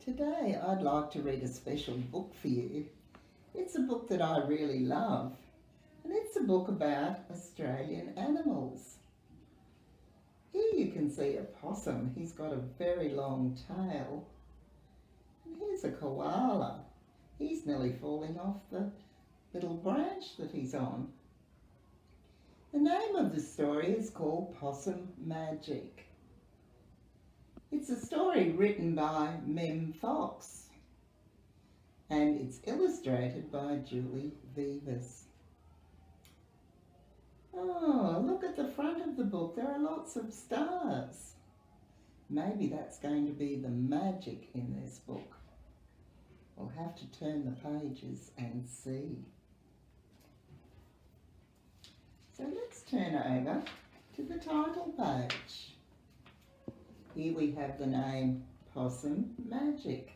Today I'd like to read a special book for you. It's a book that I really love, and it's a book about Australian animals. Here you can see a possum. He's got a very long tail. And here's a koala. He's nearly falling off the little branch that he's on. The name of the story is called Possum Magic. It's a story written by Mem Fox and it's illustrated by Julie Vivas. Oh, look at the front of the book. There are lots of stars. Maybe that's going to be the magic in this book. We'll have to turn the pages and see. So let's turn over to the title page. Here we have the name Possum Magic,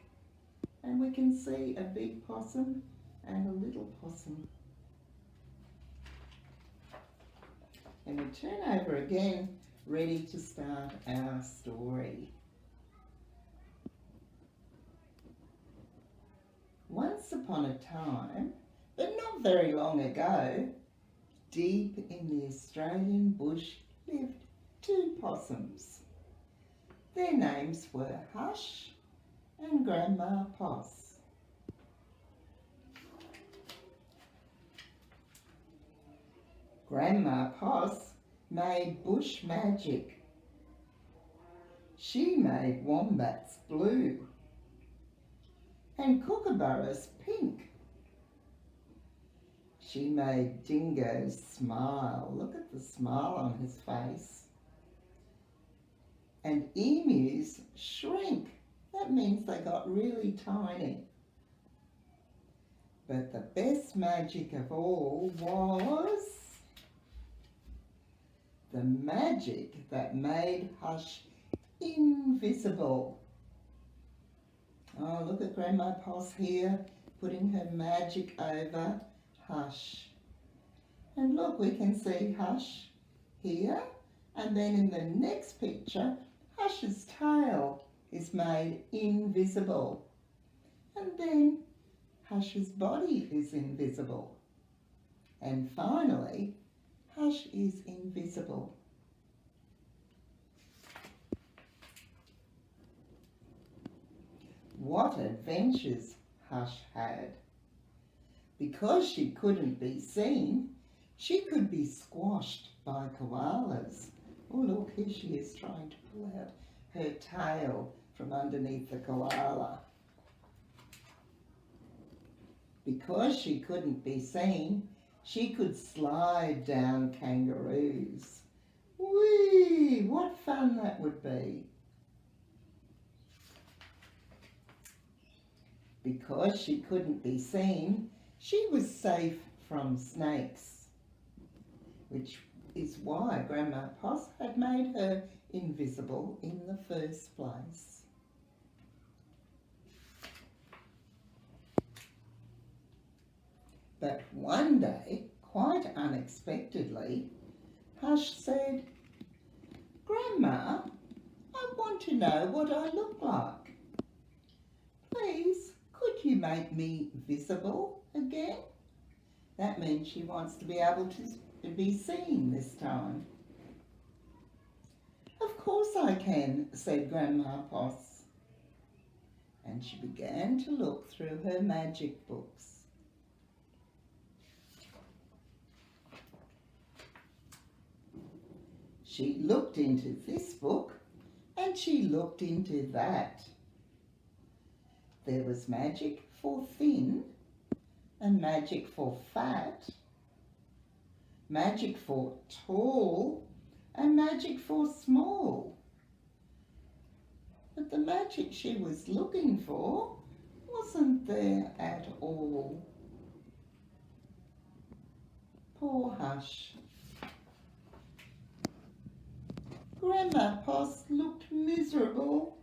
and we can see a big possum and a little possum. And we turn over again, ready to start our story. Once upon a time, but not very long ago, deep in the Australian bush lived two possums. Their names were Hush and Grandma Poss. Grandma Poss made bush magic. She made wombats blue and kookaburras pink. She made dingoes smile. Look at the smile on his face. And emus shrink. That means they got really tiny. But the best magic of all was the magic that made Hush invisible. Oh, look at Grandma Poss here, putting her magic over Hush. And look, we can see Hush here, and then in the next picture, Hush's tail is made invisible. And then Hush's body is invisible. And finally, Hush is invisible. What adventures Hush had. Because she couldn't be seen, she could be squashed by koalas. Oh look, here she is trying to pull out her tail from underneath the koala. Because she couldn't be seen, she could slide down kangaroos. Whee! What fun that would be. Because she couldn't be seen, she was safe from snakes, which is why Grandma Poss had made her invisible in the first place. But one day, quite unexpectedly, Hush said, "Grandma, I want to know what I look like. Please, could you make me visible again?" That means she wants to be able to be seen this time. "Of course I can," said Grandma Poss. And she began to look through her magic books. She looked into this book and she looked into that. There was magic for thin and magic for fat, magic for tall and magic for small. But the magic she was looking for wasn't there at all. Poor Hush. Grandma Poss looked miserable.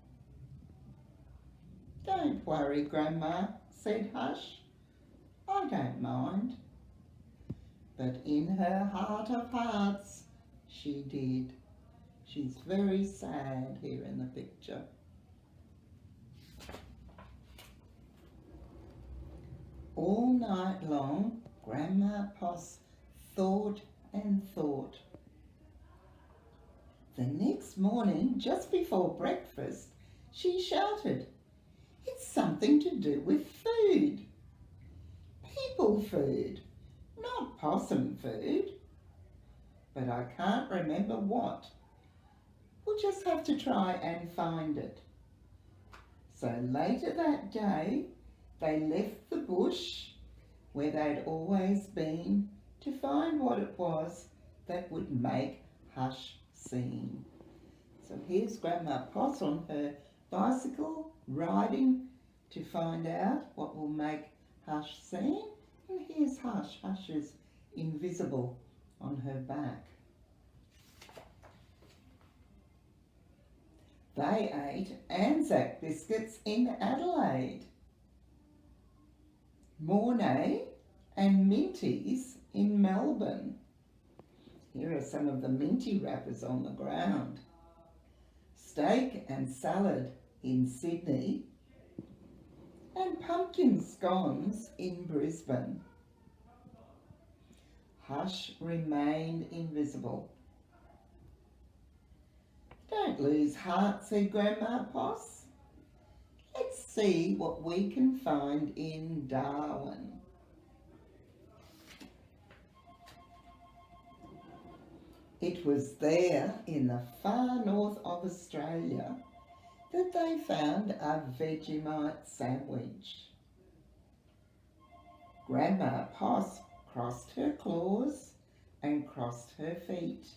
"Don't worry, Grandma," said Hush. "I don't mind." But in her heart of hearts, she did. She's very sad here in the picture. All night long, Grandma Poss thought and thought. The next morning, just before breakfast, she shouted, "It's something to do with food. People food, not possum food. But I can't remember what. We'll just have to try and find it." So later that day, they left the bush where they'd always been to find what it was that would make Hush sing. So here's Grandma Poss on her bicycle riding to find out what will make Hush sing. And here's Hush. Hush is invisible on her back. They ate Anzac biscuits in Adelaide, Mornay and Minties in Melbourne. Here are some of the minty wrappers on the ground. Steak and salad in Sydney, and pumpkin scones in Brisbane. Hush remained invisible. "Don't lose heart," said Grandma Poss. "Let's see what we can find in Darwin." It was there in the far north of Australia that they found a Vegemite sandwich. Grandma Poss crossed her claws and crossed her feet.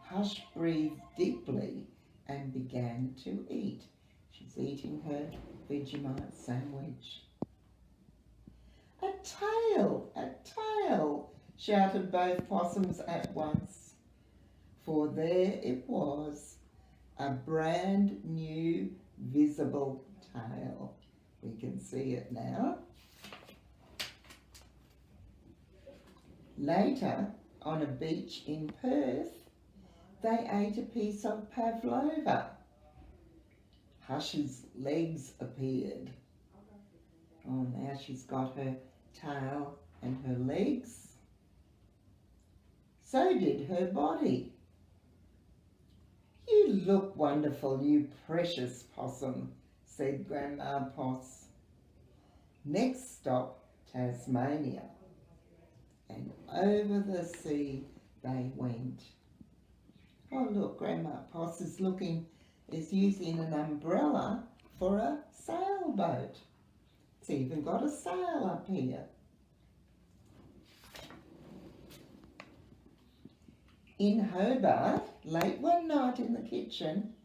Hush breathed deeply and began to eat. She's eating her Vegemite sandwich. "A tail! A tail!" shouted both possums at once. For there it was, a brand new visible tail. We can see it now. Later, on a beach in Perth, they ate a piece of pavlova. Hush's legs appeared. Oh, now she's got her tail and her legs. So did her body. "You look wonderful, you precious possum," said Grandma Poss. Next stop, Tasmania. And over the sea they went. Oh look, Grandma Poss is using an umbrella for a sailboat. It's even got a sail up here. In Hobart, late one night in the kitchen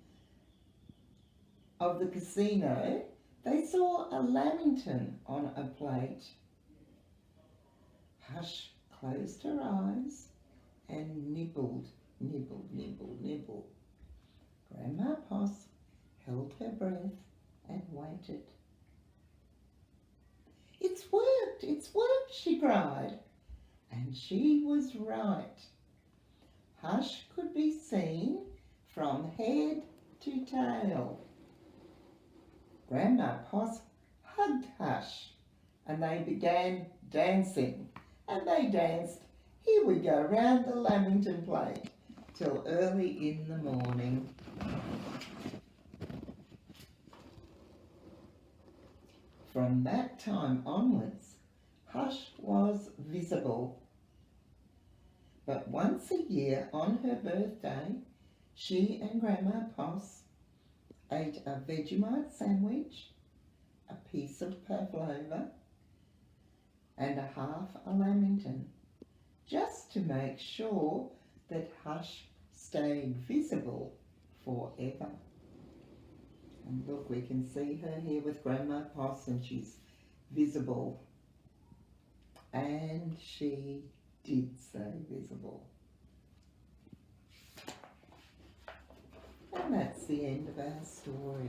of the casino, they saw a lamington on a plate. Hush closed her eyes and nibbled, nibbled, nibbled, nibbled. Grandma Poss held her breath and waited. It's worked," she cried. And she was right. Hush could be seen from head to tail. Grandma Poss hugged Hush and they began dancing. And they danced, here we go, round the lamington plate till early in the morning. From that time onwards, Hush was visible. But once a year on her birthday, she and Grandma Poss ate a Vegemite sandwich, a piece of pavlova, and a half a lamington, just to make sure that Hush stayed visible forever. And look, we can see her here with Grandma Poss and she's visible. And she did stay visible. And that's the end of our story.